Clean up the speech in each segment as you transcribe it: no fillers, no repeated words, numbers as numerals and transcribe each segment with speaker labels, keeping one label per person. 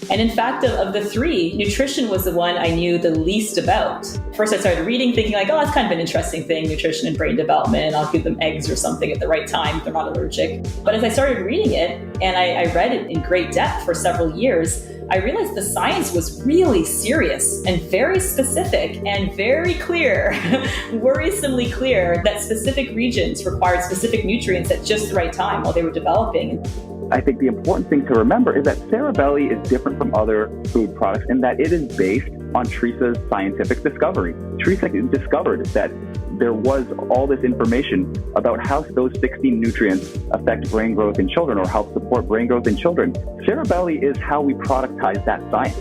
Speaker 1: And in fact, of the three, nutrition was the one I knew the least about. First, I started reading, thinking like, oh, that's kind of an interesting thing, nutrition and brain development. I'll give them eggs or something at the right time if they're not allergic. But as I started reading it, and I read it in great depth for several years, I realized the science was really serious and very specific and very clear, worrisomely clear, that specific regions required specific nutrients at just the right time while they were developing.
Speaker 2: I think the important thing to remember is that Cerebelly is different from other food products in that it is based on Teresa's scientific discovery. Teresa discovered that there was all this information about how those 16 nutrients affect brain growth in children or help support brain growth in children. Cerebelly is how we productize that science.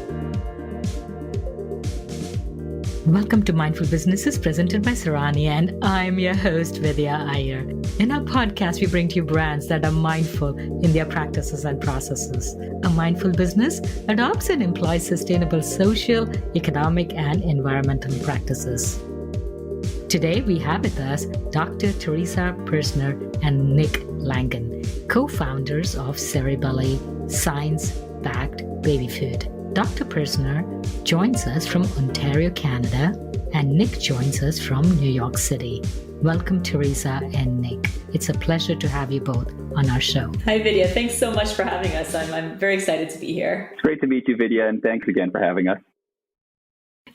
Speaker 3: Welcome to Mindful Businesses, presented by Sarani, and I'm your host, Vidya Iyer. In our podcast, we bring to you brands that are mindful in their practices and processes. A mindful business adopts and employs sustainable social, economic, and environmental practices. Today, we have with us Dr. Teresa Pruzner and Nick Langan, co-founders of Cerebelly, science-backed baby food. Dr. Pruzner joins us from Ontario, Canada, and Nick joins us from New York City. Welcome, Teresa and Nick. It's a pleasure to have you both on our show.
Speaker 1: Hi, Vidya. Thanks so much for having us. I'm very excited to be here.
Speaker 2: It's great to meet you, Vidya, and thanks again for having us.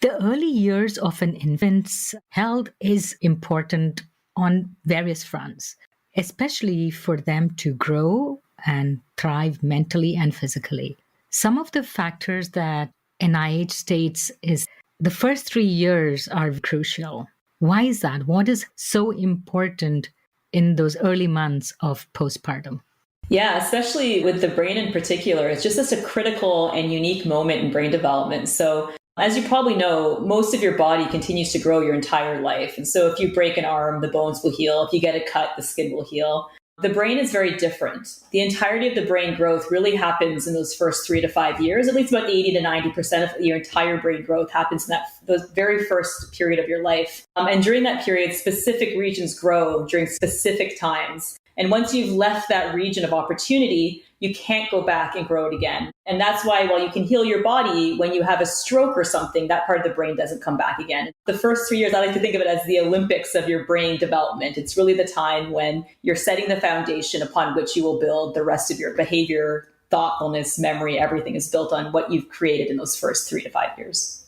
Speaker 3: The early years of an infant's health is important on various fronts, especially for them to grow and thrive mentally and physically. Some of the factors that NIH states is the first 3 years are crucial. Why is that? What is so important in those early months of postpartum?
Speaker 1: Yeah, especially with the brain in particular, it's just such a critical and unique moment in brain development. So as you probably know, most of your body continues to grow your entire life. And so if you break an arm, the bones will heal. If you get a cut, the skin will heal. The brain is very different. The entirety of the brain growth really happens in those first 3 to 5 years. At least about 80 to 90% of your entire brain growth happens in those very first period of your life. And during that period, specific regions grow during specific times. And once you've left that region of opportunity, you can't go back and grow it again. And that's why while you can heal your body, when you have a stroke or something, that part of the brain doesn't come back again. The first 3 years, I like to think of it as the Olympics of your brain development. It's really the time when you're setting the foundation upon which you will build the rest of your behavior, thoughtfulness, memory, everything is built on what you've created in those first 3 to 5 years.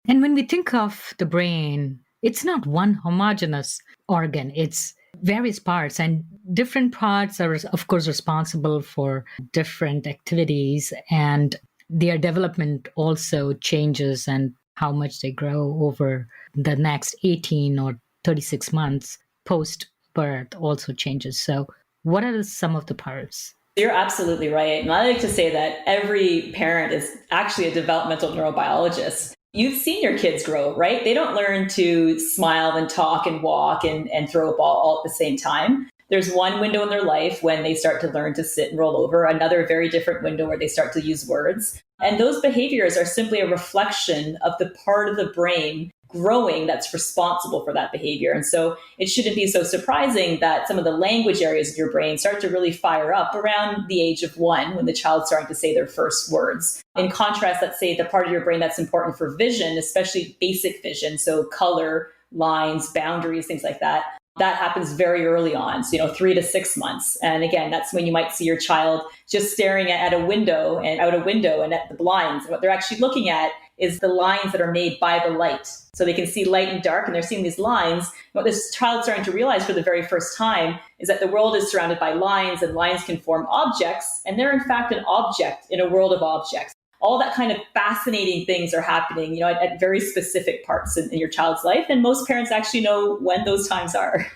Speaker 3: And when we think of the brain, it's not one homogeneous organ. It's various parts, and different parts are, of course, responsible for different activities, and their development also changes, and how much they grow over the next 18 or 36 months post-birth also changes. So what are some of the parts?
Speaker 1: You're absolutely right. And I like to say that every parent is actually a developmental neurobiologist. You've seen your kids grow, right? They don't learn to smile and talk and walk and throw a ball all at the same time. There's one window in their life when they start to learn to sit and roll over, another very different window where they start to use words. And those behaviors are simply a reflection of the part of the brain growing that's responsible for that behavior. And so it shouldn't be so surprising that some of the language areas of your brain start to really fire up around the age of 1 when the child's starting to say their first words. In contrast, let's say the part of your brain that's important for vision, especially basic vision, so color, lines, boundaries, things like that, that happens very early on. So, 3 to 6 months. And again, that's when you might see your child just staring at a window and out a window and at the blinds. And what they're actually looking at is the lines that are made by the light. So they can see light and dark, and they're seeing these lines. And what this child's starting to realize for the very first time is that the world is surrounded by lines, and lines can form objects. And they're in fact an object in a world of objects. All that kind of fascinating things are happening, at very specific parts in your child's life. And most parents actually know when those times are.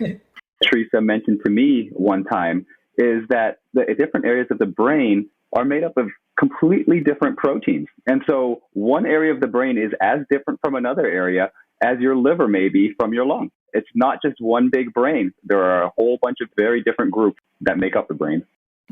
Speaker 2: Teresa mentioned to me one time is that the different areas of the brain are made up of completely different proteins. And so one area of the brain is as different from another area as your liver may be from your lung. It's not just one big brain. There are a whole bunch of very different groups that make up the brain.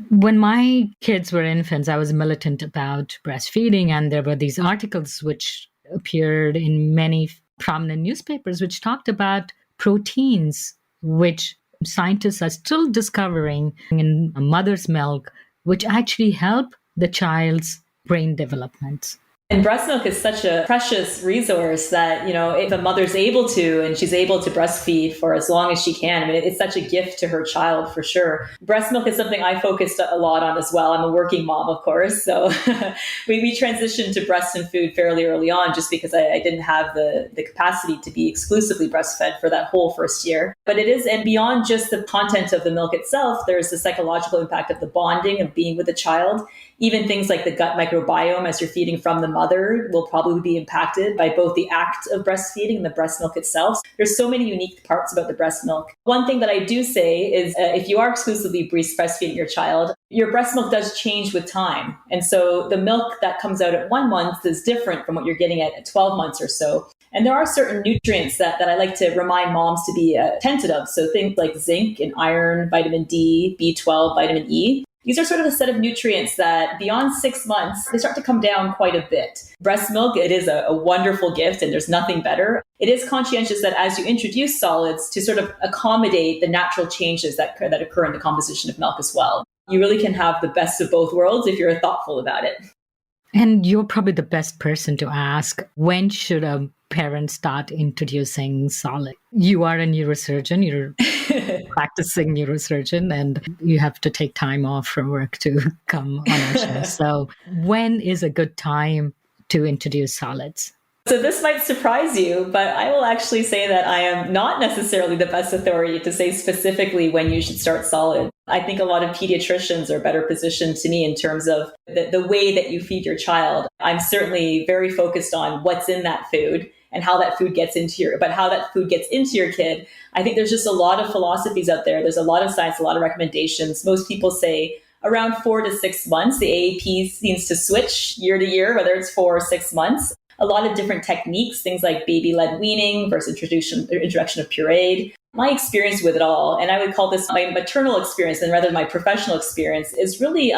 Speaker 3: When my kids were infants, I was militant about breastfeeding, and there were these articles which appeared in many prominent newspapers which talked about proteins which scientists are still discovering in a mother's milk, which actually help the child's brain development?
Speaker 1: And breast milk is such a precious resource that, if a mother's able to and she's able to breastfeed for as long as she can, I mean, it's such a gift to her child for sure. Breast milk is something I focused a lot on as well. I'm a working mom, of course. So we transitioned to breast and food fairly early on just because I didn't have the capacity to be exclusively breastfed for that whole first year. But it is, and beyond just the content of the milk itself, there's the psychological impact of the bonding of being with the child. Even things like the gut microbiome as you're feeding from the mother will probably be impacted by both the act of breastfeeding and the breast milk itself. There's so many unique parts about the breast milk. One thing that I do say is if you are exclusively breastfeeding your child, your breast milk does change with time. And so the milk that comes out at 1 month is different from what you're getting at 12 months or so. And there are certain nutrients that I like to remind moms to be attentive of. So things like zinc and iron, vitamin D, B12, vitamin E. These are sort of a set of nutrients that beyond 6 months, they start to come down quite a bit. Breast milk, it is a wonderful gift and there's nothing better. It is conscientious that as you introduce solids to sort of accommodate the natural changes that occur in the composition of milk as well. You really can have the best of both worlds if you're thoughtful about it.
Speaker 3: And you're probably the best person to ask, when should a parent start introducing solid? You are a neurosurgeon, you're practicing neurosurgeon, and you have to take time off from work to come on our show. So when is a good time to introduce solids?
Speaker 1: So this might surprise you, but I will actually say that I am not necessarily the best authority to say specifically when you should start solid. I think a lot of pediatricians are better positioned to me in terms of the way that you feed your child. I'm certainly very focused on what's in that food and how that food gets into your kid. I think there's just a lot of philosophies out there. There's a lot of science, a lot of recommendations. Most people say around 4 to 6 months, the AAP seems to switch year to year, whether it's 4 or 6 months. A lot of different techniques, things like baby-led weaning versus introduction of pureed. My experience with it all, and I would call this my maternal experience and rather than my professional experience, is really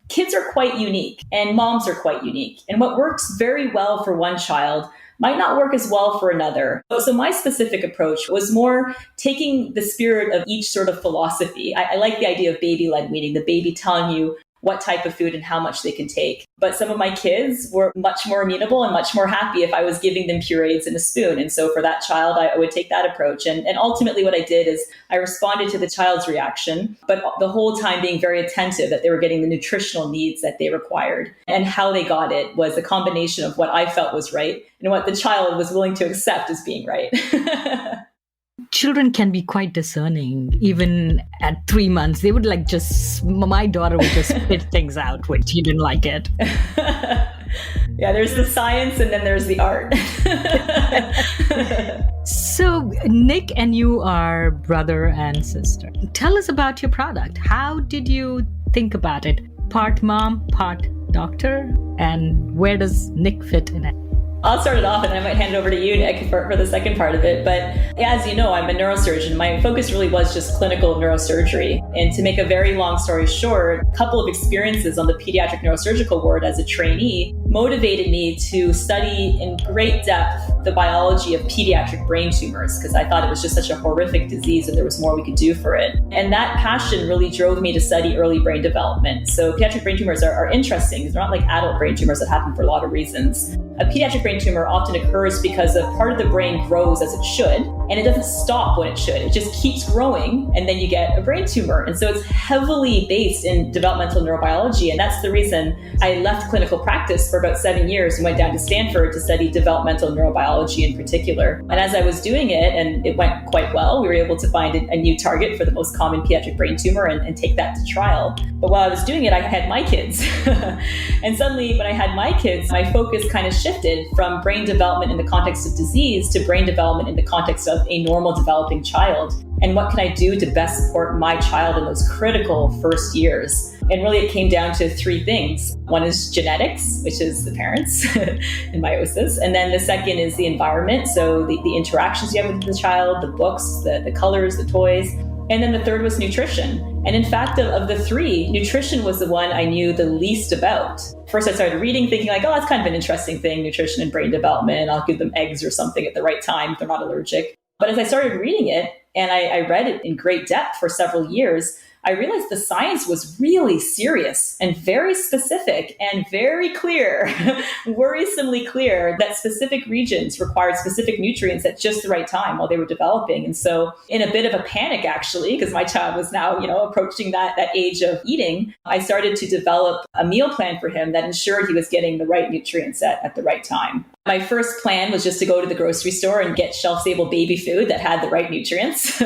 Speaker 1: kids are quite unique and moms are quite unique. And what works very well for one child might not work as well for another. So my specific approach was more taking the spirit of each sort of philosophy. I like the idea of baby-led weaning, the baby telling you what type of food and how much they can take. But some of my kids were much more amenable and much more happy if I was giving them pureeds in a spoon. And so for that child, I would take that approach. And ultimately what I did is I responded to the child's reaction, but the whole time being very attentive that they were getting the nutritional needs that they required. And how they got it was a combination of what I felt was right and what the child was willing to accept as being right.
Speaker 3: Children can be quite discerning. Even at 3 months, they would my daughter would just spit things out when she didn't like it.
Speaker 1: Yeah, there's the science and then there's the art.
Speaker 3: So Nick and you are brother and sister. Tell us about your product. How did you think about it? Part mom, part doctor? And where does Nick fit in it?
Speaker 1: I'll start it off and then I might hand it over to you, Nick, for the second part of it. But as you know, I'm a neurosurgeon. My focus really was just clinical neurosurgery. And to make a very long story short, a couple of experiences on the pediatric neurosurgical ward as a trainee motivated me to study in great depth the biology of pediatric brain tumors because I thought it was just such a horrific disease and there was more we could do for it. And that passion really drove me to study early brain development. So pediatric brain tumors are interesting. They're not like adult brain tumors that happen for a lot of reasons. A pediatric brain tumor often occurs because a part of the brain grows as it should, and it doesn't stop when it should. It just keeps growing, and then you get a brain tumor. And so it's heavily based in developmental neurobiology, and that's the reason I left clinical practice for about 7 years and went down to Stanford to study developmental neurobiology in particular. And as I was doing it, and it went quite well, we were able to find a new target for the most common pediatric brain tumor and take that to trial. But while I was doing it, I had my kids. And suddenly, when I had my kids, my focus kind of shifted from brain development in the context of disease to brain development in the context of a normal developing child. And what can I do to best support my child in those critical first years? And really it came down to 3 things. One is genetics, which is the parents and meiosis. And then the second is the environment. So the interactions you have with the child, the books, the colors, the toys. And then the third was nutrition. And in fact, of the 3, nutrition was the one I knew the least about. First, I started reading, thinking like, oh, that's kind of an interesting thing, nutrition and brain development. I'll give them eggs or something at the right time if they're not allergic. But as I started reading it, and I read it in great depth for several years, I realized the science was really serious and very specific and very clear, worrisomely clear, that specific regions required specific nutrients at just the right time while they were developing. And so in a bit of a panic, actually, because my child was now, approaching that age of eating, I started to develop a meal plan for him that ensured he was getting the right nutrients at the right time. My first plan was just to go to the grocery store and get shelf-stable baby food that had the right nutrients.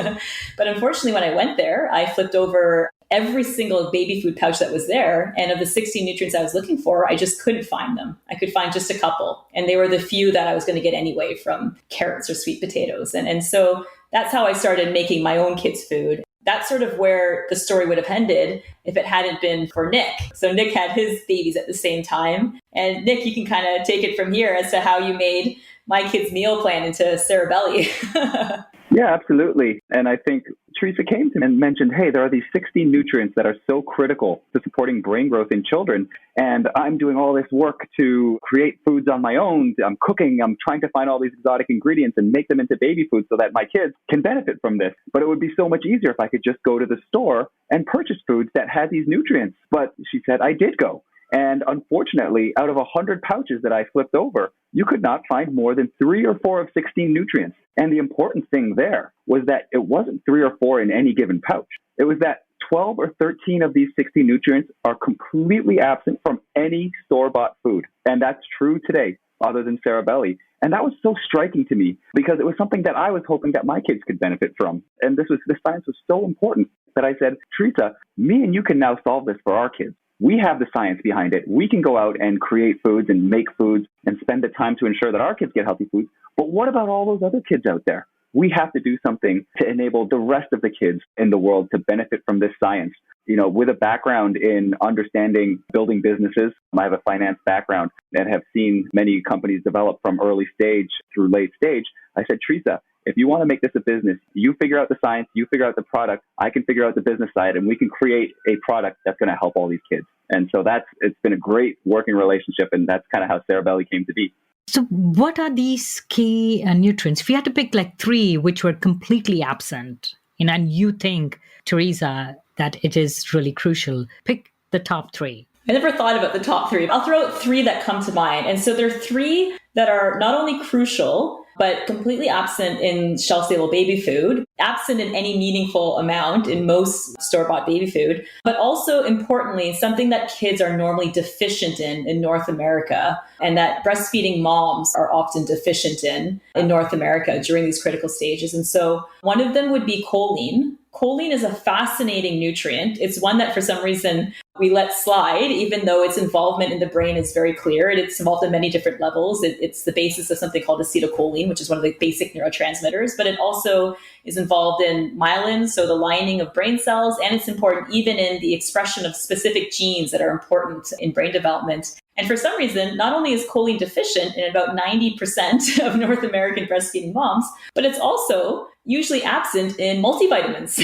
Speaker 1: But unfortunately, when I went there, I flipped over every single baby food pouch that was there. And of the 16 nutrients I was looking for, I just couldn't find them. I could find just a couple. And they were the few that I was going to get anyway from carrots or sweet potatoes. And so that's how I started making my own kids' food. That's sort of where the story would have ended if it hadn't been for Nick. So Nick had his babies at the same time. And Nick, you can kind of take it from here as to how you made my kids' meal plan into Cerebelly.
Speaker 2: Yeah, absolutely. And I think Teresa came to me and mentioned, hey, there are these 16 nutrients that are so critical to supporting brain growth in children. And I'm doing all this work to create foods on my own. I'm cooking. I'm trying to find all these exotic ingredients and make them into baby food so that my kids can benefit from this. But it would be so much easier if I could just go to the store and purchase foods that had these nutrients. But she said, I did go. And unfortunately, out of 100 pouches that I flipped over, you could not find more than 3 or 4 of 16 nutrients. And the important thing there was that it wasn't 3 or 4 in any given pouch. It was that 12 or 13 of these 16 nutrients are completely absent from any store-bought food. And that's true today, other than Cerebelly. And that was so striking to me because it was something that I was hoping that my kids could benefit from. And this science was so important that I said, Teresa, me and you can now solve this for our kids. We have the science behind it. We can go out and create foods and make foods and spend the time to ensure that our kids get healthy foods. But what about all those other kids out there? We have to do something to enable the rest of the kids in the world to benefit from this science. With a background in understanding building businesses, I have a finance background and have seen many companies develop from early stage through late stage. I said, Teresa, if you want to make this a business, you figure out the science, you figure out the product, I can figure out the business side, and we can create a product that's going to help all these kids. And so it's been a great working relationship, and that's kind of how Cerebelly came to be.
Speaker 3: So what are these key nutrients? If you had to pick like 3 which were completely absent, and you think, Teresa, that it is really crucial, pick the top 3.
Speaker 1: I never thought about the top 3. I'll throw out 3 that come to mind. And so there are 3 that are not only crucial, but completely absent in shelf-stable baby food, absent in any meaningful amount in most store-bought baby food, but also importantly, something that kids are normally deficient in North America, and that breastfeeding moms are often deficient in North America during these critical stages. And so one of them would be choline. Choline is a fascinating nutrient. It's one that for some reason we let slide, even though its involvement in the brain is very clear. It's involved in many different levels. It's the basis of something called acetylcholine, which is one of the basic neurotransmitters, but it also is involved in myelin, so the lining of brain cells, and it's important even in the expression of specific genes that are important in brain development. And for some reason, not only is choline deficient in about 90% of North American breastfeeding moms, but it's also usually absent in multivitamins.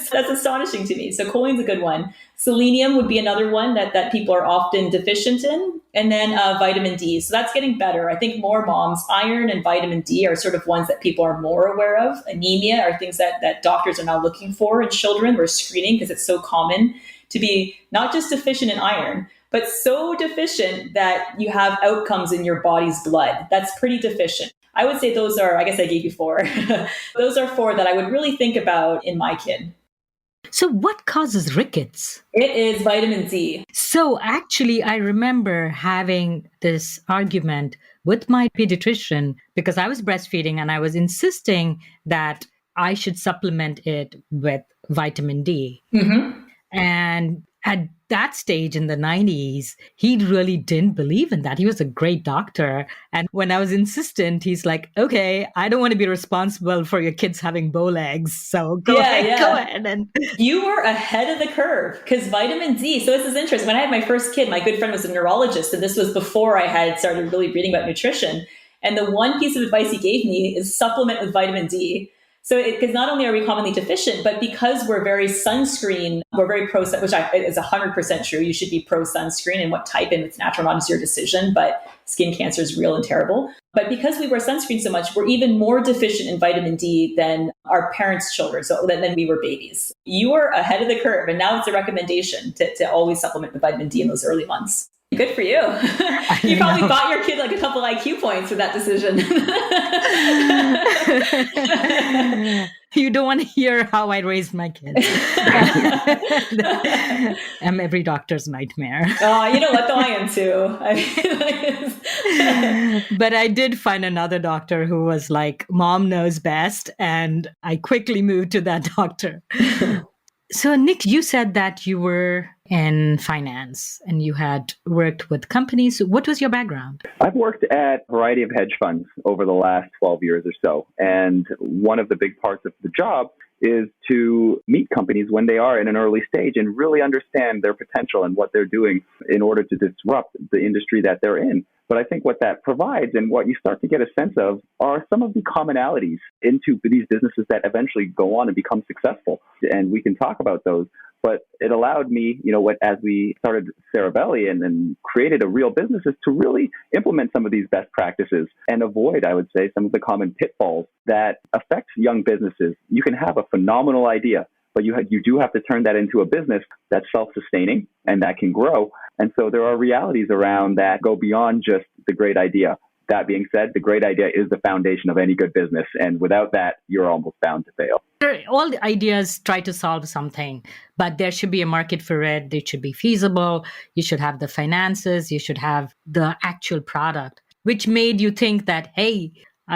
Speaker 1: That's astonishing to me. So choline's a good one. Selenium would be another one that people are often deficient in. And then vitamin D. So that's getting better. I think more moms, iron and vitamin D are sort of ones that people are more aware of. Anemia are things that doctors are now looking for in children. We're screening because it's so common to be not just deficient in iron, but so deficient that you have outcomes in your body's blood. That's pretty deficient. I would say those are, I guess I gave you 4. Those are 4 that I would really think about in my kid.
Speaker 3: So what causes rickets?
Speaker 1: It is vitamin D.
Speaker 3: So actually, I remember having this argument with my pediatrician because I was breastfeeding and I was insisting that I should supplement it with vitamin D. Mm-hmm. And at that stage in the 90s, he really didn't believe in that. He was a great doctor. And when I was insistent, he's like, okay, I don't want to be responsible for your kids having bow legs. So go ahead. And
Speaker 1: you were ahead of the curve because vitamin D. So this is interesting. When I had my first kid, my good friend was a neurologist. And this was before I had started really reading about nutrition. And the one piece of advice he gave me is supplement with vitamin D. So because not only are we commonly deficient, but because we're very sunscreen, we're very pro, which is 100% true. You should be pro sunscreen, and what type, and it's natural, not is your decision, but skin cancer is real and terrible. But because we wear sunscreen so much, we're even more deficient in vitamin D than our parents' children, so than we were babies. You are ahead of the curve, and now it's a recommendation to always supplement with vitamin D in those early months. Good for you. You probably bought your kid like a couple IQ points for that decision.
Speaker 3: You don't want to hear how I raised my kids. I'm every doctor's nightmare.
Speaker 1: Oh, you know what? Though I am too.
Speaker 3: But I did find another doctor who was like, Mom knows best. And I quickly moved to that doctor. So, Nick, you said that you were in finance and you had worked with companies. What was your background?
Speaker 2: I've worked at a variety of hedge funds over the last 12 years or so. And one of the big parts of the job is to meet companies when they are in an early stage and really understand their potential and what they're doing in order to disrupt the industry that they're in. But I think what that provides and what you start to get a sense of are some of the commonalities into these businesses that eventually go on and become successful. And we can talk about those. But it allowed me, as we started Cerebelly and created a real business, is to really implement some of these best practices and avoid, I would say, some of the common pitfalls that affect young businesses. You can have a phenomenal idea, but you do have to turn that into a business that's self-sustaining and that can grow. And so there are realities around that go beyond just the great idea. That being said, the great idea is the foundation of any good business. And without that, you're almost bound to fail.
Speaker 3: All the ideas try to solve something, but there should be a market for it. It should be feasible. You should have the finances. You should have the actual product, which made you think that, hey,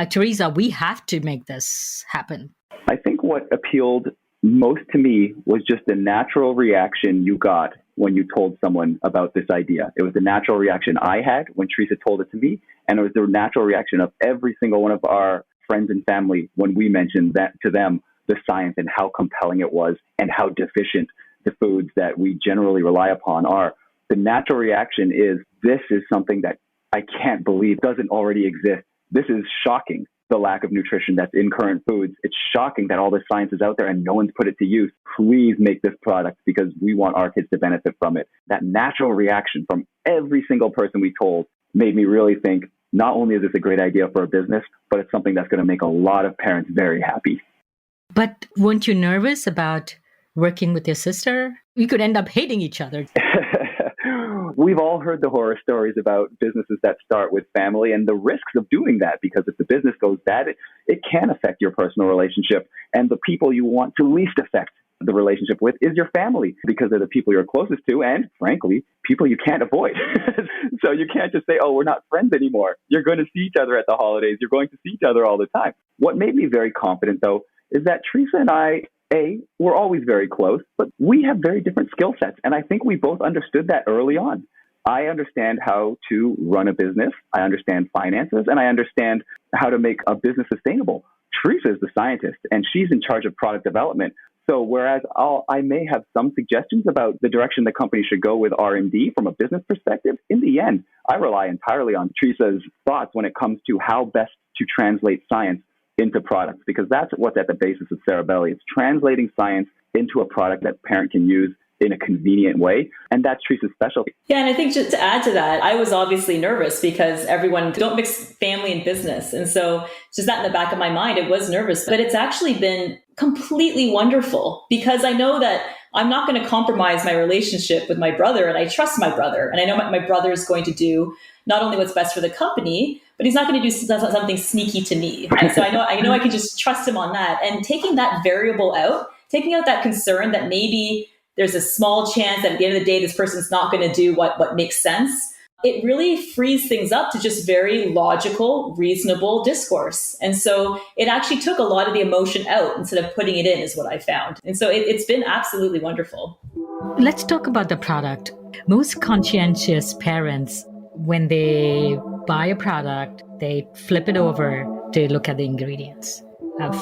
Speaker 3: Teresa, we have to make this happen.
Speaker 2: I think what appealed most to me was just the natural reaction you got when you told someone about this idea. It was the natural reaction I had when Teresa told it to me, and it was the natural reaction of every single one of our friends and family when we mentioned that to them, the science and how compelling it was and how deficient the foods that we generally rely upon are. The natural reaction is, this is something that I can't believe doesn't already exist. This is shocking, the lack of nutrition that's in current foods. It's shocking that all this science is out there and no one's put it to use. Please make this product because we want our kids to benefit from it. That natural reaction from every single person we told made me really think, not only is this a great idea for a business, but it's something that's going to make a lot of parents very happy.
Speaker 3: But weren't you nervous about working with your sister? You could end up hating each other.
Speaker 2: We've all heard the horror stories about businesses that start with family and the risks of doing that, because if the business goes bad, it can affect your personal relationship. And the people you want to least affect the relationship with is your family, because they're the people you're closest to and, frankly, people you can't avoid. So you can't just say, oh, we're not friends anymore. You're going to see each other at the holidays. You're going to see each other all the time. What made me very confident, though, is that Teresa and I, we're always very close, but we have very different skill sets. And I think we both understood that early on. I understand how to run a business. I understand finances, and I understand how to make a business sustainable. Teresa is the scientist, and she's in charge of product development. So whereas I may have some suggestions about the direction the company should go with R&D from a business perspective, in the end, I rely entirely on Teresa's thoughts when it comes to how best to translate science into products, because that's what's at the basis of Cerebelly. It's translating science into a product that parent can use in a convenient way. And that's Teresa's specialty.
Speaker 1: Yeah, and I think just to add to that, I was obviously nervous because everyone don't mix family and business. And so just that in the back of my mind, it was nervous, but it's actually been completely wonderful because I know that I'm not going to compromise my relationship with my brother, and I trust my brother. And I know my brother is going to do not only what's best for the company, but he's not going to do something sneaky to me. And so I know I can just trust him on that. And taking that variable out, taking out that concern that maybe there's a small chance that at the end of the day, this person's not going to do what makes sense. It really frees things up to just very logical, reasonable discourse. And so it actually took a lot of the emotion out instead of putting it in, is what I found. And so it's been absolutely wonderful.
Speaker 3: Let's talk about the product. Most conscientious parents, when they buy a product, they flip it over to look at the ingredients.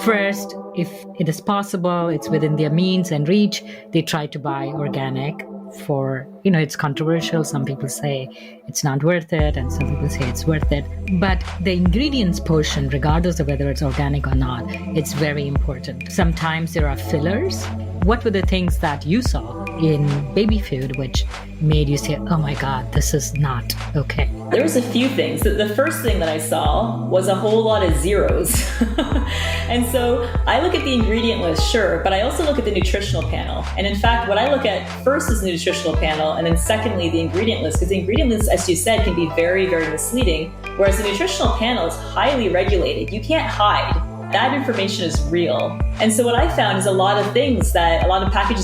Speaker 3: First, if it is possible, it's within their means and reach, they try to buy organic for, it's controversial. Some people say it's not worth it, and some people say it's worth it. But the ingredients portion, regardless of whether it's organic or not, it's very important. Sometimes there are fillers What were the things that you saw in baby food which made you say, oh my God, this is not okay?
Speaker 1: There was a few things. The first thing that I saw was a whole lot of zeros. And so I look at the ingredient list, sure, but I also look at the nutritional panel. And in fact, what I look at first is the nutritional panel, and then secondly, the ingredient list, because the ingredient list, as you said, can be very, very misleading, whereas the nutritional panel is highly regulated. You can't hide. That information is real. And so what I found is a lot of packages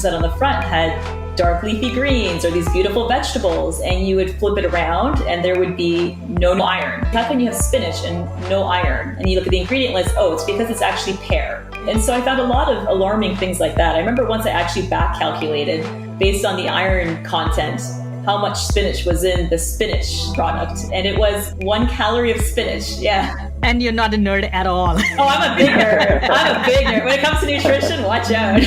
Speaker 1: that on the front had dark leafy greens or these beautiful vegetables, and you would flip it around and there would be no iron. How can you have spinach and no iron? And you look at the ingredient list, oh, it's because it's actually pear. And so I found a lot of alarming things like that. I remember once I actually back calculated based on the iron content how much spinach was in the spinach product. And it was 1 calorie of spinach. Yeah.
Speaker 3: And you're not a nerd at all.
Speaker 1: Oh, I'm a big nerd. When it comes to nutrition, watch out.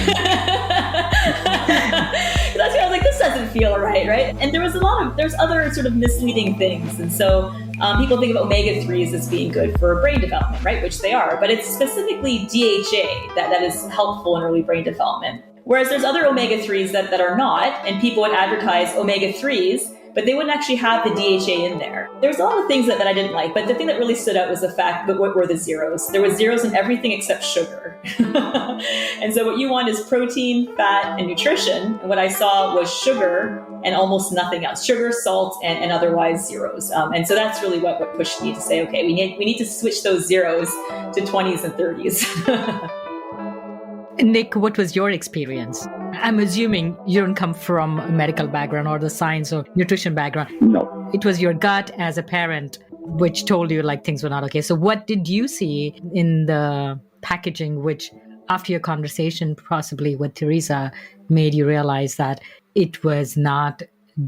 Speaker 1: That's why I was like, this doesn't feel right? And there's other sort of misleading things. And so people think of omega-3s as being good for brain development, right? Which they are, but it's specifically DHA that is helpful in early brain development. Whereas there's other omega-3s that are not, and people would advertise omega-3s, but they wouldn't actually have the DHA in there. There's a lot of things that I didn't like, but the thing that really stood out was the fact that what were the zeros? There were zeros in everything except sugar. And so what you want is protein, fat, and nutrition. And what I saw was sugar and almost nothing else. Sugar, salt, and otherwise zeros. And so that's really what pushed me to say, okay, we need to switch those zeros to 20s and 30s.
Speaker 3: Nick, what was your experience? I'm assuming you don't come from a medical background or the science or nutrition background.
Speaker 2: No.
Speaker 3: It was your gut as a parent which told you like things were not okay. So what did you see in the packaging which, after your conversation possibly with Teresa, made you realize that it was not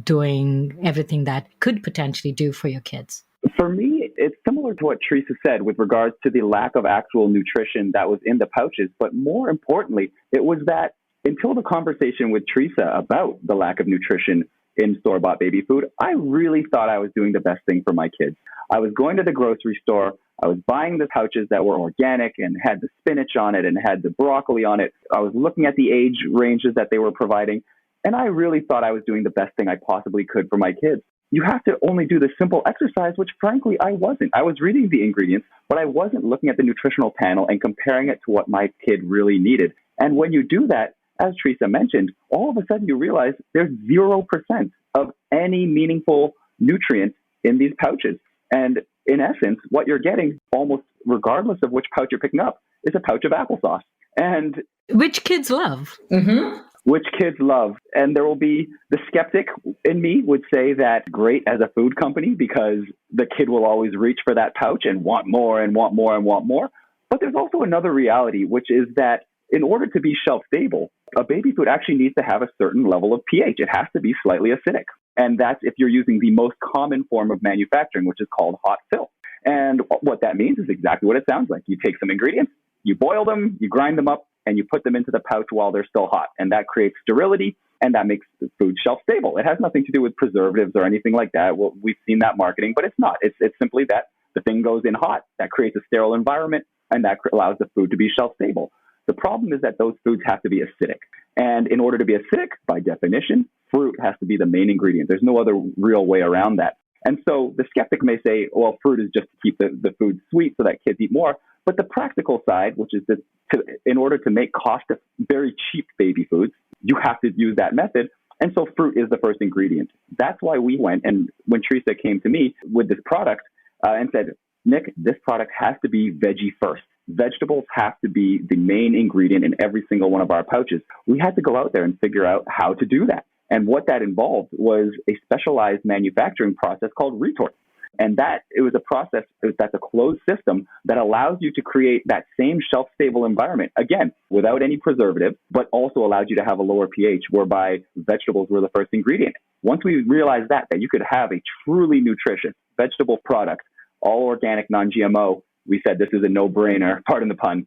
Speaker 3: doing everything that could potentially do for your kids?
Speaker 2: For me, it's similar to what Teresa said with regards to the lack of actual nutrition that was in the pouches. But more importantly, it was that until the conversation with Teresa about the lack of nutrition in store-bought baby food, I really thought I was doing the best thing for my kids. I was going to the grocery store. I was buying the pouches that were organic and had the spinach on it and had the broccoli on it. I was looking at the age ranges that they were providing, and I really thought I was doing the best thing I possibly could for my kids. You have to only do the simple exercise, which frankly, I wasn't. I was reading the ingredients, but I wasn't looking at the nutritional panel and comparing it to what my kid really needed. And when you do that, as Teresa mentioned, all of a sudden you realize there's 0% of any meaningful nutrient in these pouches. And in essence, what you're getting, almost regardless of which pouch you're picking up, is a pouch of applesauce. And
Speaker 3: which kids love.
Speaker 1: Mm-hmm.
Speaker 2: Which kids love. And there will be the skeptic in me would say that great as a food company because the kid will always reach for that pouch and want more and want more and want more. But there's also another reality, which is that in order to be shelf stable, a baby food actually needs to have a certain level of pH. It has to be slightly acidic. And that's if you're using the most common form of manufacturing, which is called hot fill. And what that means is exactly what it sounds like. You take some ingredients, you boil them, you grind them up, and you put them into the pouch while they're still hot. And that creates sterility, and that makes the food shelf stable. It has nothing to do with preservatives or anything like that. Well, we've seen that marketing, but it's not. It's simply that the thing goes in hot. That creates a sterile environment, and that allows the food to be shelf stable. The problem is that those foods have to be acidic. And in order to be acidic, by definition, fruit has to be the main ingredient. There's no other real way around that. And so the skeptic may say, well, fruit is just to keep the food sweet so that kids eat more. But the practical side, which is in order to make very cheap baby foods, you have to use that method. And so fruit is the first ingredient. That's why we went, and when Teresa came to me with this product and said, Nick, this product has to be veggie first. Vegetables have to be the main ingredient in every single one of our pouches. We had to go out there and figure out how to do that. And what that involved was a specialized manufacturing process called retort. And it was a process that's a closed system that allows you to create that same shelf-stable environment, again, without any preservative, but also allowed you to have a lower pH, whereby vegetables were the first ingredient. Once we realized that you could have a truly nutritious vegetable product, all organic, non-GMO, we said this is a no-brainer, pardon the pun.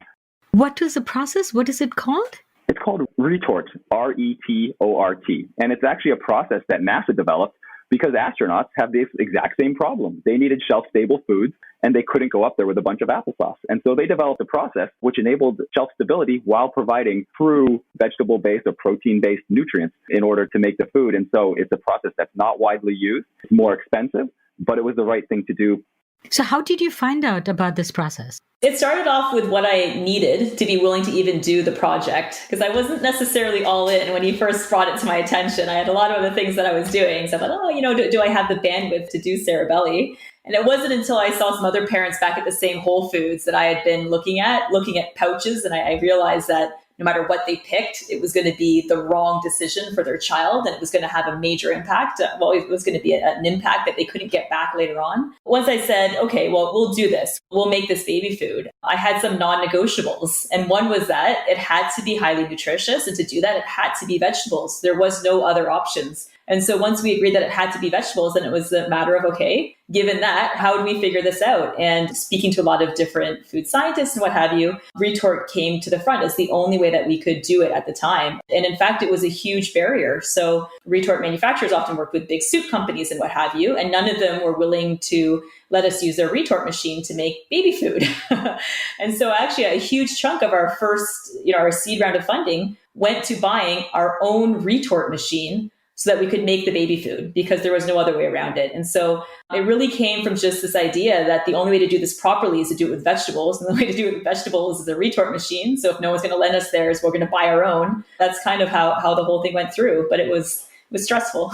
Speaker 3: What was the process? What is it called?
Speaker 2: It's called retort, R-E-T-O-R-T. And it's actually a process that NASA developed because astronauts have this exact same problem. They needed shelf-stable foods, and they couldn't go up there with a bunch of applesauce. And so they developed a process which enabled shelf stability while providing true vegetable-based or protein-based nutrients in order to make the food. And so it's a process that's not widely used. It's more expensive, but it was the right thing to do.
Speaker 3: So how did you find out about this process?
Speaker 1: It started off with what I needed to be willing to even do the project, because I wasn't necessarily all in when he first brought it to my attention. I had a lot of other things that I was doing. So I thought, do I have the bandwidth to do Cerebelly? And it wasn't until I saw some other parents back at the same Whole Foods that I had been looking at pouches. And I realized that no matter what they picked, it was going to be the wrong decision for their child, and it was going to have a major impact. It was going to be an impact that they couldn't get back later on. Once I said, okay, well, we'll do this. We'll make this baby food. I had some non-negotiables. And one was that it had to be highly nutritious. And to do that, it had to be vegetables. There was no other options. And so once we agreed that it had to be vegetables, then it was a matter of, okay, given that, how do we figure this out? And speaking to a lot of different food scientists and what have you, retort came to the front as the only way that we could do it at the time. And in fact, it was a huge barrier. So retort manufacturers often work with big soup companies and what have you, and none of them were willing to let us use their retort machine to make baby food. And so actually a huge chunk of our first, our seed round of funding went to buying our own retort machine so that we could make the baby food, because there was no other way around it. And so it really came from just this idea that the only way to do this properly is to do it with vegetables. And the way to do it with vegetables is a retort machine. So if no one's going to lend us theirs, we're going to buy our own. That's kind of how the whole thing went through. But it was stressful.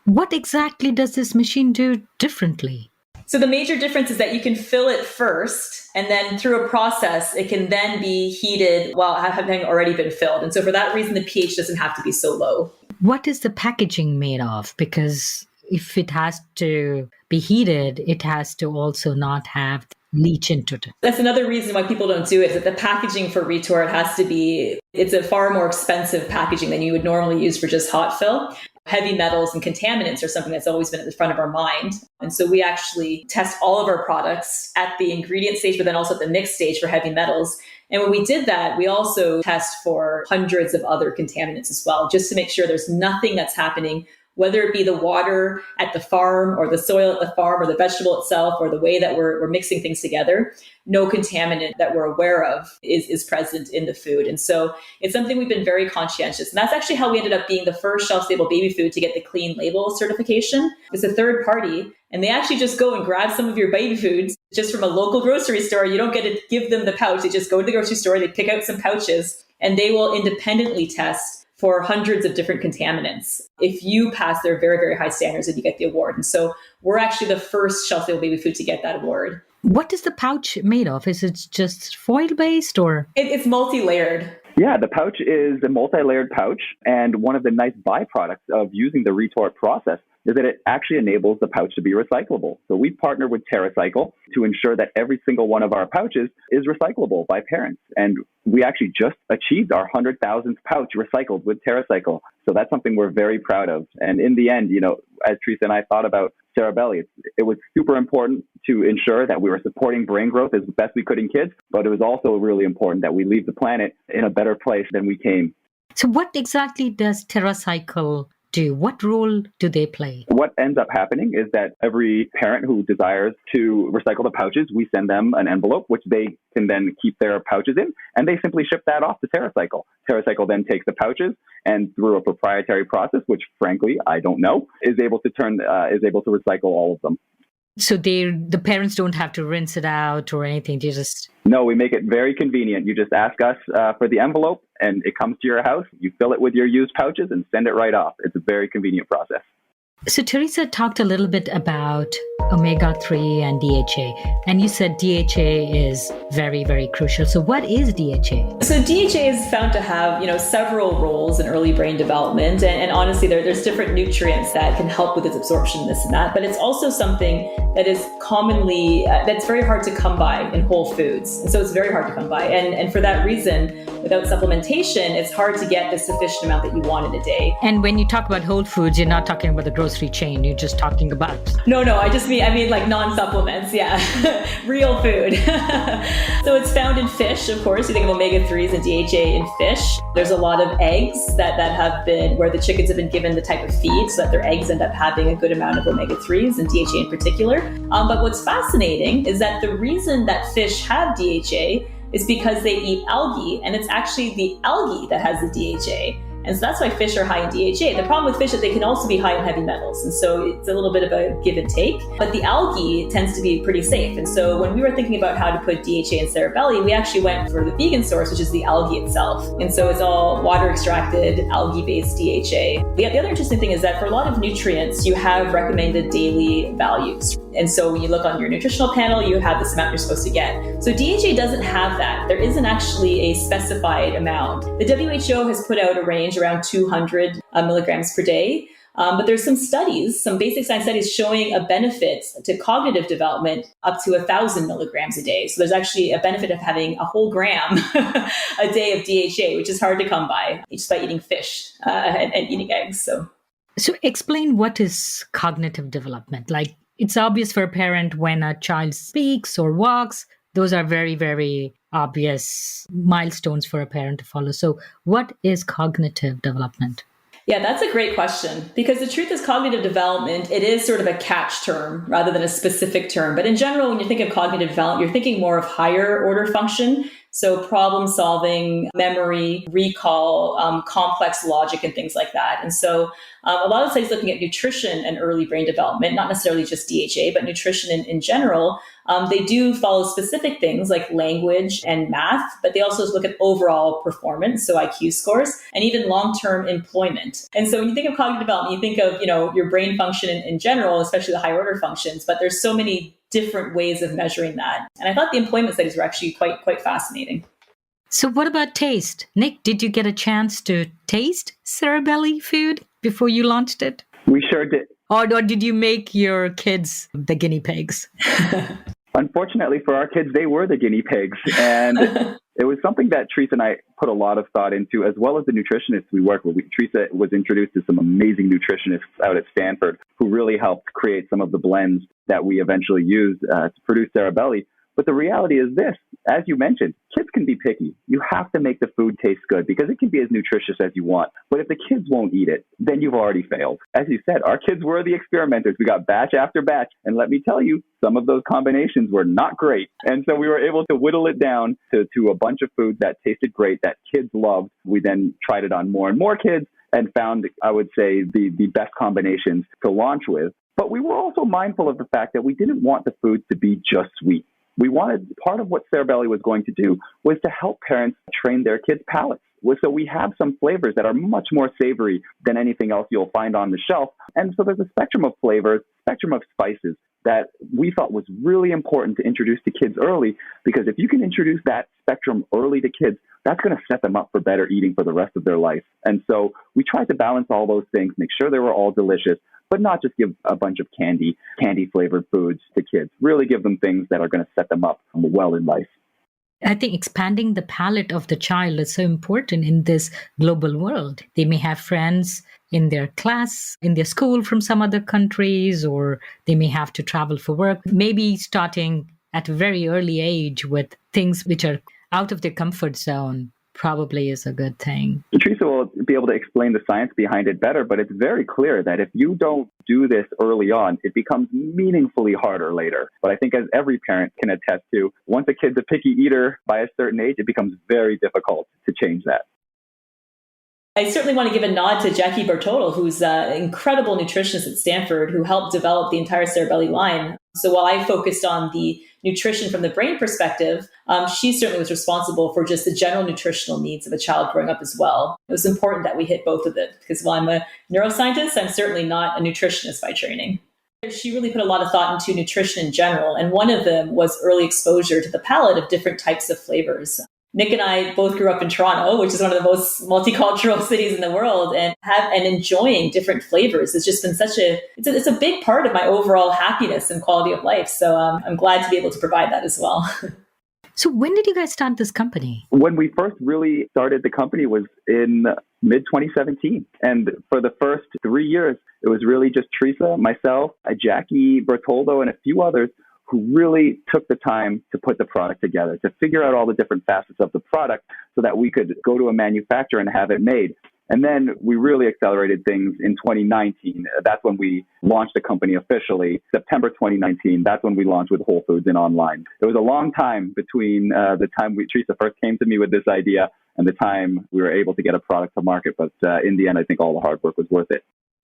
Speaker 3: What exactly does this machine do differently?
Speaker 1: So the major difference is that you can fill it first, and then through a process, it can then be heated while having already been filled. And so for that reason, the pH doesn't have to be so low.
Speaker 3: What is the packaging made of? Because if it has to be heated, it has to also not have leach into it.
Speaker 1: That's another reason why people don't do it, is that the packaging for retort it's a far more expensive packaging than you would normally use for just hot fill. Heavy metals and contaminants are something that's always been at the front of our mind. And so we actually test all of our products at the ingredient stage, but then also at the mix stage for heavy metals. And when we did that, we also test for hundreds of other contaminants as well, just to make sure there's nothing that's happening, whether it be the water at the farm or the soil at the farm or the vegetable itself or the way that we're mixing things together. No contaminant that we're aware of is present in the food. And so it's something we've been very conscientious. And that's actually how we ended up being the first shelf-stable baby food to get the clean label certification. It's a third party, and they actually just go and grab some of your baby foods just from a local grocery store. You don't get to give them the pouch. They just go to the grocery store, they pick out some pouches, and they will independently test for hundreds of different contaminants. If you pass their very, very high standards, then you get the award. And so we're actually the first shelf-stable baby food to get that award.
Speaker 3: What is the pouch made of? Is it just foil-based or?
Speaker 1: It's multi-layered.
Speaker 2: Yeah, the pouch is a multi-layered pouch. And one of the nice byproducts of using the retort process is that it actually enables the pouch to be recyclable. So we partnered with TerraCycle to ensure that every single one of our pouches is recyclable by parents. And we actually just achieved our 100,000th pouch recycled with TerraCycle. So that's something we're very proud of. And in the end, as Teresa and I thought about Cerebelly, it was super important to ensure that we were supporting brain growth as best we could in kids, but it was also really important that we leave the planet in a better place than we came.
Speaker 3: So what exactly does TerraCycle do? What role do they play?
Speaker 2: What ends up happening is that every parent who desires to recycle the pouches, we send them an envelope, which they can then keep their pouches in, and they simply ship that off to TerraCycle. TerraCycle then takes the pouches and through a proprietary process, which frankly, I don't know, is able to recycle all of them.
Speaker 3: So the parents don't have to rinse it out or anything.
Speaker 2: No, we make it very convenient. You just ask us for the envelope and it comes to your house. You fill it with your used pouches and send it right off. It's a very convenient process.
Speaker 3: So Teresa talked a little bit about omega-3 and DHA, and you said DHA is very, very crucial. So what is DHA?
Speaker 1: So DHA is found to have, several roles in early brain development. And honestly, there's different nutrients that can help with its absorption, this and that. But it's also something that is commonly, that's very hard to come by in whole foods. And so it's very hard to come by. And for that reason, without supplementation, it's hard to get the sufficient amount that you want in a day.
Speaker 3: And when you talk about whole foods, you're not talking about the grocery chain. You're just talking about...
Speaker 1: No, I mean like non-supplements. Yeah. Real food. So it's found in fish, of course. You think of omega-3s and DHA in fish. There's a lot of eggs that have been, where the chickens have been given the type of feed so that their eggs end up having a good amount of omega-3s and DHA in particular. But what's fascinating is that the reason that fish have DHA is because they eat algae, and it's actually the algae that has the DHA. And so that's why fish are high in DHA. The problem with fish is that they can also be high in heavy metals. And so it's a little bit of a give and take. But the algae tends to be pretty safe. And so when we were thinking about how to put DHA in Cerebelly, we actually went for the vegan source, which is the algae itself. And so it's all water extracted, algae-based DHA. The other interesting thing is that for a lot of nutrients, you have recommended daily values. And so when you look on your nutritional panel, you have this amount you're supposed to get. So DHA doesn't have that. There isn't actually a specified amount. The WHO has put out a range around 200 milligrams per day. But there's some studies, some basic science studies showing a benefit to cognitive development up to 1,000 milligrams a day. So there's actually a benefit of having a whole gram a day of DHA, which is hard to come by just by eating fish and eating eggs. So
Speaker 3: explain what is cognitive development. Like, it's obvious for a parent when a child speaks or walks. Those are very, very obvious milestones for a parent to follow. So what is cognitive development?
Speaker 1: Yeah, that's a great question, because the truth is cognitive development, it is sort of a catch term rather than a specific term. But in general, when you think of cognitive development, you're thinking more of higher order function. So problem solving, memory, recall, complex logic, and things like that. And so a lot of studies looking at nutrition and early brain development, not necessarily just DHA, but nutrition in general, they do follow specific things like language and math, but they also look at overall performance, so IQ scores, and even long-term employment. And so when you think of cognitive development, you think of, your brain function in general, especially the higher order functions, but there's so many different ways of measuring that. And I thought the employment studies were actually quite fascinating.
Speaker 3: So what about taste? Nick, did you get a chance to taste Cerebelly food before you launched it?
Speaker 2: We sure did.
Speaker 3: Or did you make your kids the guinea pigs?
Speaker 2: Unfortunately for our kids, they were the guinea pigs. And it was something that Teresa and I put a lot of thought into, as well as the nutritionists we work with. Teresa was introduced to some amazing nutritionists out at Stanford who really helped create some of the blends that we eventually used to produce Cerebelly. But the reality is this, as you mentioned, kids can be picky. You have to make the food taste good because it can be as nutritious as you want. But if the kids won't eat it, then you've already failed. As you said, our kids were the experimenters. We got batch after batch. And let me tell you, some of those combinations were not great. And so we were able to whittle it down to a bunch of foods that tasted great, that kids loved. We then tried it on more and more kids and found, I would say, the best combinations to launch with. But we were also mindful of the fact that we didn't want the food to be just sweet. We wanted, part of what Cerebelly was going to do was to help parents train their kids' palates. So we have some flavors that are much more savory than anything else you'll find on the shelf. And so there's a spectrum of flavors, spectrum of spices that we thought was really important to introduce to kids early, because if you can introduce that spectrum early to kids, that's going to set them up for better eating for the rest of their life. And so we tried to balance all those things, make sure they were all delicious, but not just give a bunch of candy-flavored foods to kids. Really give them things that are going to set them up well in life.
Speaker 3: I think expanding the palate of the child is so important in this global world. They may have friends in their class, in their school from some other countries, or they may have to travel for work. Maybe starting at a very early age with things which are out of their comfort zone probably is a good thing.
Speaker 2: Teresa will be able to explain the science behind it better, but it's very clear that if you don't do this early on, it becomes meaningfully harder later. But I think as every parent can attest to, once a kid's a picky eater by a certain age, it becomes very difficult to change that.
Speaker 1: I certainly want to give a nod to Jackie Bertotto, who's an incredible nutritionist at Stanford who helped develop the entire Cerebelly line. So while I focused on the nutrition from the brain perspective, she certainly was responsible for just the general nutritional needs of a child growing up as well. It was important that we hit both of it, because while I'm a neuroscientist, I'm certainly not a nutritionist by training. She really put a lot of thought into nutrition in general, and one of them was early exposure to the palate of different types of flavors. Nick and I both grew up in Toronto, which is one of the most multicultural cities in the world, and enjoying different flavors. It's just been it's a big part of my overall happiness and quality of life. So I'm glad to be able to provide that as well.
Speaker 3: So when did you guys start this company?
Speaker 2: When we first really started the company was in mid-2017. And for the first 3 years, it was really just Teresa, myself, Jackie Bertoldo, and a few others who really took the time to put the product together, to figure out all the different facets of the product so that we could go to a manufacturer and have it made. And then we really accelerated things in 2019. That's when we launched the company officially. September 2019, that's when we launched with Whole Foods and online. It was a long time between the time Teresa first came to me with this idea and the time we were able to get a product to market. But in the end, I think all the hard work was worth it.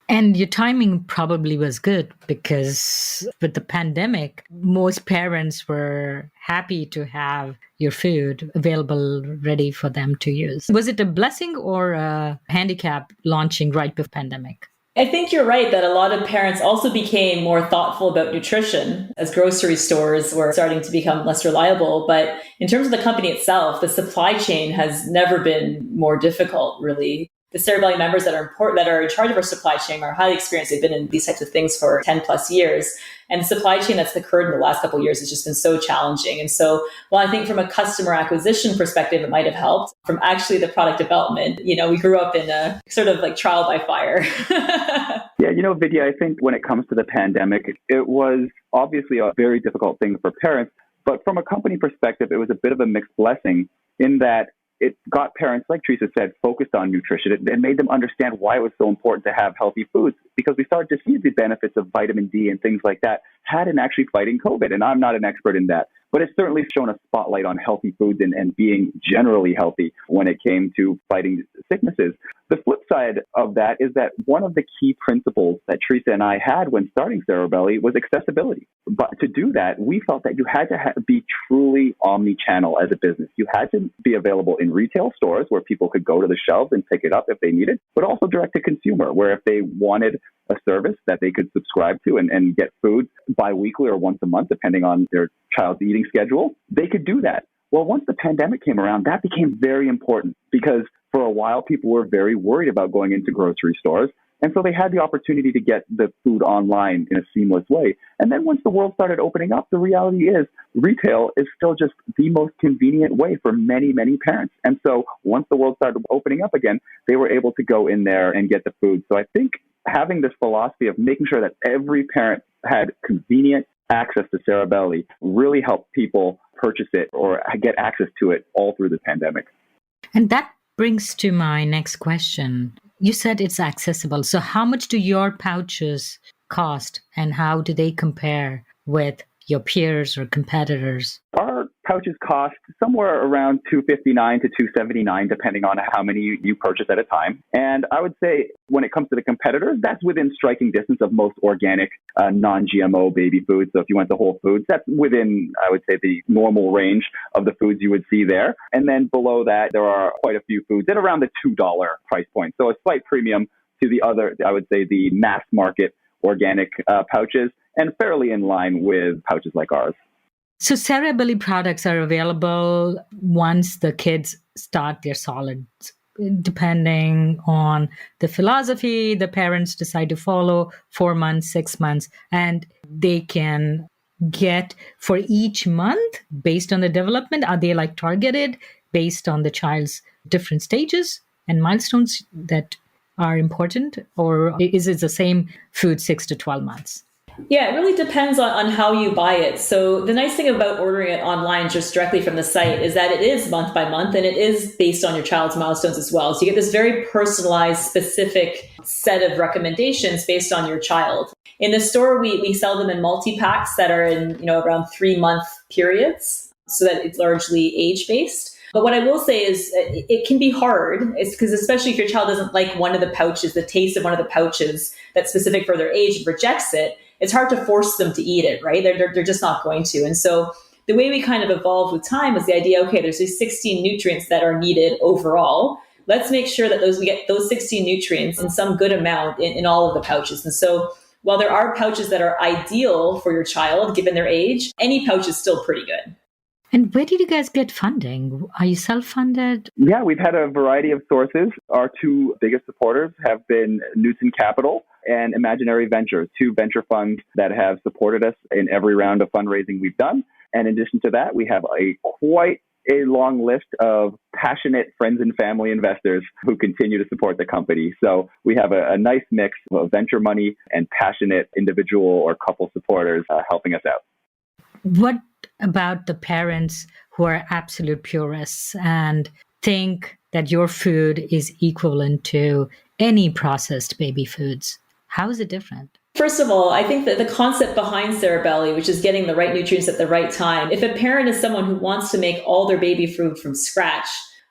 Speaker 3: And your timing probably was good because with the pandemic, most parents were happy to have your food available, ready for them to use. Was it a blessing or a handicap launching right before pandemic?
Speaker 1: I think you're right that a lot of parents also became more thoughtful about nutrition as grocery stores were starting to become less reliable. But in terms of the company itself, the supply chain has never been more difficult, really. The Cerebelly members that are in charge of our supply chain are highly experienced. They've been in these types of things for 10 plus years. And the supply chain that's occurred in the last couple of years has just been so challenging. And so while I think from a customer acquisition perspective, it might have helped, from actually the product development, we grew up in a sort of like trial by fire.
Speaker 2: Yeah, Vidya, I think when it comes to the pandemic, it was obviously a very difficult thing for parents. But from a company perspective, it was a bit of a mixed blessing in that it got parents, like Teresa said, focused on nutrition. It made them understand why it was so important to have healthy foods, because we started to see the benefits of vitamin D and things like that had in actually fighting COVID. And I'm not an expert in that, but it's certainly shown a spotlight on healthy foods and being generally healthy when it came to fighting sicknesses. The flip side of that is that one of the key principles that Teresa and I had when starting Cerebelly was accessibility. But to do that, we felt that you had to be truly omni-channel as a business. You had to be available in retail stores where people could go to the shelves and pick it up if they needed, but also direct to consumer, where if they wanted a service that they could subscribe to and get food bi-weekly or once a month, depending on their child's eating schedule, they could do that. Well, once the pandemic came around, that became very important because for a while, people were very worried about going into grocery stores. And so they had the opportunity to get the food online in a seamless way. And then once the world started opening up, the reality is retail is still just the most convenient way for many, many parents. And so once the world started opening up again, they were able to go in there and get the food. So I think having this philosophy of making sure that every parent had convenient access to Cerebelly really helped people purchase it or get access to it all through the pandemic.
Speaker 3: And that brings to my next question. You said it's accessible. So how much do your pouches cost and how do they compare with your peers or competitors?
Speaker 2: Our pouches cost somewhere around $259 to $279, depending on how many you purchase at a time. And I would say when it comes to the competitors, that's within striking distance of most organic, non-GMO baby foods. So if you went to Whole Foods, that's within, I would say, the normal range of the foods you would see there. And then below that, there are quite a few foods at around the $2 price point. So a slight premium to the other, I would say, the mass market organic pouches, and fairly in line with pouches like ours.
Speaker 3: So Cerebelly products are available once the kids start their solids, depending on the philosophy the parents decide to follow, 4 months, 6 months, and they can get for each month based on the development. Are they like targeted based on the child's different stages and milestones that are important, or is it the same food 6 to 12 months?
Speaker 1: Yeah, it really depends on how you buy it. So the nice thing about ordering it online just directly from the site is that it is month by month and it is based on your child's milestones as well. So you get this very personalized, specific set of recommendations based on your child. In the store, we sell them in multi-packs that are in around 3-month periods, so that it's largely age-based. But what I will say is it can be hard. It's because especially if your child doesn't like one of the pouches, the taste of one of the pouches that's specific for their age and rejects it, it's hard to force them to eat it, right? They're just not going to. And so the way we kind of evolved with time was the idea, okay, there's these 16 nutrients that are needed overall. Let's make sure that we get those 16 nutrients in some good amount in all of the pouches. And so while there are pouches that are ideal for your child, given their age, any pouch is still pretty good.
Speaker 3: And where did you guys get funding? Are you self-funded?
Speaker 2: Yeah, we've had a variety of sources. Our two biggest supporters have been Newton Capital and Imaginary Ventures, two venture funds that have supported us in every round of fundraising we've done. And in addition to that, we have quite a long list of passionate friends and family investors who continue to support the company. So we have a nice mix of venture money and passionate individual or couple supporters helping us out.
Speaker 3: What about the parents who are absolute purists and think that your food is equivalent to any processed baby foods? How is it different?
Speaker 1: First of all, I think that the concept behind Cerebelly, which is getting the right nutrients at the right time, if a parent is someone who wants to make all their baby food from scratch,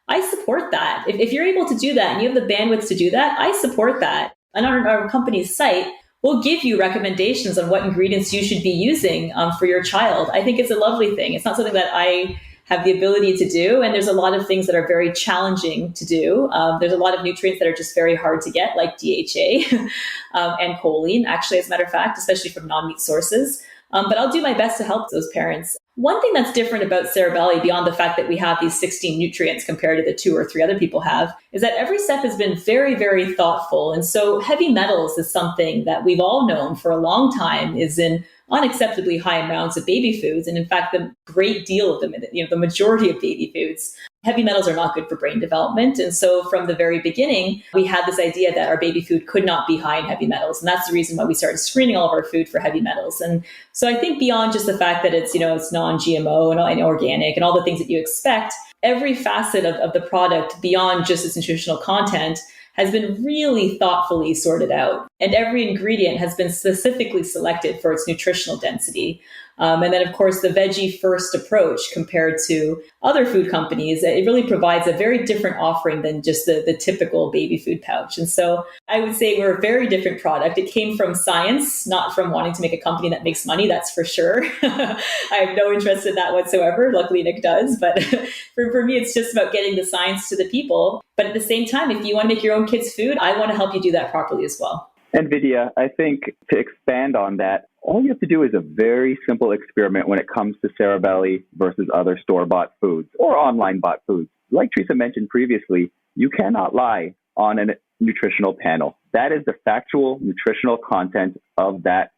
Speaker 1: I support that. If you're able to do that and you have the bandwidth to do that, I support that. And on our company's site, we'll give you recommendations on what ingredients you should be using for your child. I think it's a lovely thing. It's not something that I have the ability to do. And there's a lot of things that are very challenging to do. There's a lot of nutrients that are just very hard to get, like DHA and choline, actually, as a matter of fact, especially from non-meat sources. But I'll do my best to help those parents. One thing that's different about Cerebelly, beyond the fact that we have these 16 nutrients compared to the 2 or 3 other people have, is that every step has been very, very thoughtful. And so heavy metals is something that we've all known for a long time is in unacceptably high amounts of baby foods. And in fact, the great deal of them, the majority of baby foods, heavy metals are not good for brain development. And so from the very beginning, we had this idea that our baby food could not be high in heavy metals. And that's the reason why we started screening all of our food for heavy metals. And so I think beyond just the fact that it's non-GMO and organic and all the things that you expect, every facet of the product beyond just its nutritional content has been really thoughtfully sorted out. And every ingredient has been specifically selected for its nutritional density. And then, of course, the veggie first approach compared to other food companies, it really provides a very different offering than just the typical baby food pouch. And so I would say we're a very different product. It came from science, not from wanting to make a company that makes money, that's for sure. I have no interest in that whatsoever. Luckily, Nick does. But for me, it's just about getting the science to the people. But at the same time, if you want to make your own kids' food, I want to help you do that properly as well.
Speaker 2: And Vidya, I think to expand on that, all you have to do is a very simple experiment when it comes to Cerebelly versus other store-bought foods or online-bought foods. Like Teresa mentioned previously, you cannot lie on a nutritional panel. That is the factual nutritional content of that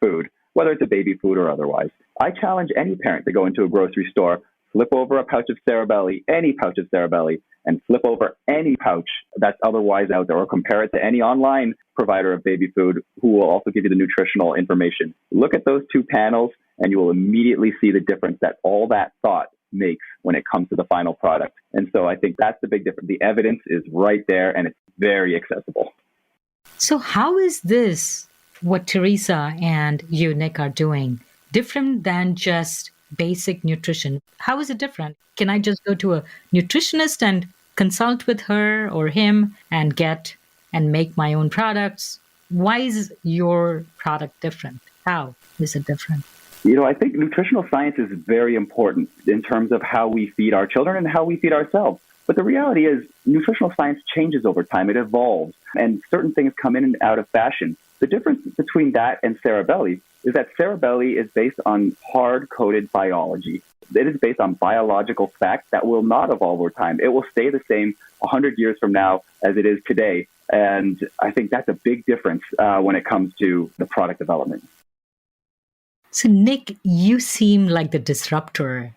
Speaker 2: food, whether it's a baby food or otherwise. I challenge any parent to go into a grocery store, flip over a pouch of Cerebelly, any pouch of Cerebelly, and flip over any pouch that's otherwise out there, or compare it to any online provider of baby food who will also give you the nutritional information. Look at those 2 panels and you will immediately see the difference that all that thought makes when it comes to the final product. And so I think that's the big difference. The evidence is right there and it's very accessible.
Speaker 3: So how is this, what Teresa and you, Nick, are doing, different than just basic nutrition? How is it different? Can I just go to a nutritionist and consult with her or him and get and make my own products? Why is your product different? How is it different?
Speaker 2: I think nutritional science is very important in terms of how we feed our children and how we feed ourselves. But the reality is nutritional science changes over time. It evolves and certain things come in and out of fashion. The difference between that and Cerebelly is that Cerebelly is based on hard-coded biology. It is based on biological facts that will not evolve over time. It will stay the same 100 years from now as it is today. And I think that's a big difference when it comes to the product development.
Speaker 3: So, Nick, you seem like the disruptor,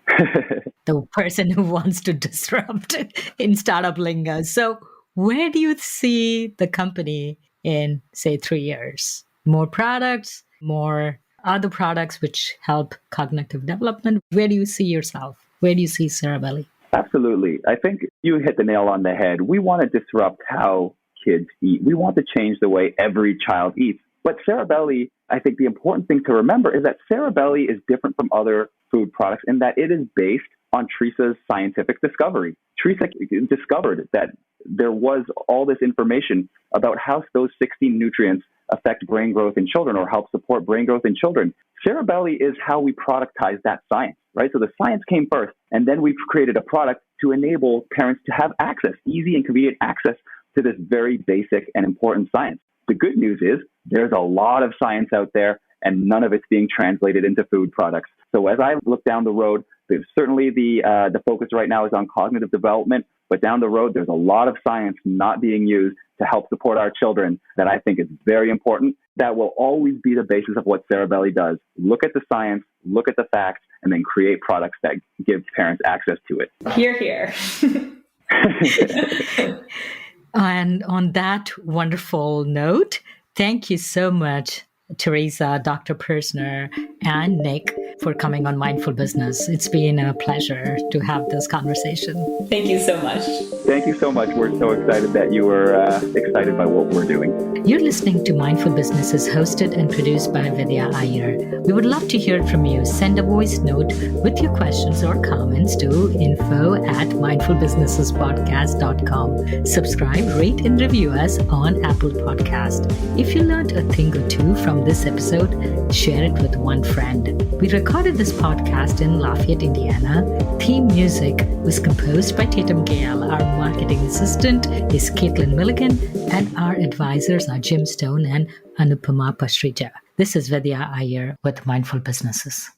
Speaker 3: the person who wants to disrupt in startup lingo. So where do you see the company in, say, 3 years? More products, more other products which help cognitive development? Where do you see yourself? Where do you see Cerebelly?
Speaker 2: Absolutely. I think you hit the nail on the head. We want to disrupt how kids eat. We want to change the way every child eats. But Cerebelly, I think the important thing to remember is that Cerebelly is different from other food products in that it is based on Teresa's scientific discovery. Teresa discovered that there was all this information about how those 16 nutrients affect brain growth in children or help support brain growth in children. Cerebelly is how we productize that science, right? So the science came first, and then we've created a product to enable parents to have access, easy and convenient access to this very basic and important science. The good news is there's a lot of science out there, and none of it's being translated into food products. So as I look down the road, certainly the focus right now is on cognitive development, but down the road, there's a lot of science not being used to help support our children that I think is very important. That will always be the basis of what Cerebelly does. Look at the science, look at the facts, and then create products that give parents access to it.
Speaker 1: Hear, hear.
Speaker 3: And on that wonderful note, thank you so much, Teresa, Dr. Pruzner, and Nick, for coming on Mindful Business. It's been a pleasure to have this conversation.
Speaker 1: Thank you so much.
Speaker 2: Thank you so much. We're so excited that you were excited by what we're doing.
Speaker 3: You're listening to Mindful Businesses, hosted and produced by Vidya Iyer. We would love to hear from you. Send a voice note with your questions or comments to info@mindfulbusinessespodcast.com. Subscribe, rate, and review us on Apple Podcast. If you learned a thing or two from this episode, share it with one friend. We recorded this podcast in Lafayette, Indiana. Theme music was composed by Tatum Gale. Our marketing assistant is Caitlin Milligan, and our advisors are Jim Stone and Anupama Pastrija. This is Vidya Iyer with Mindful Businesses.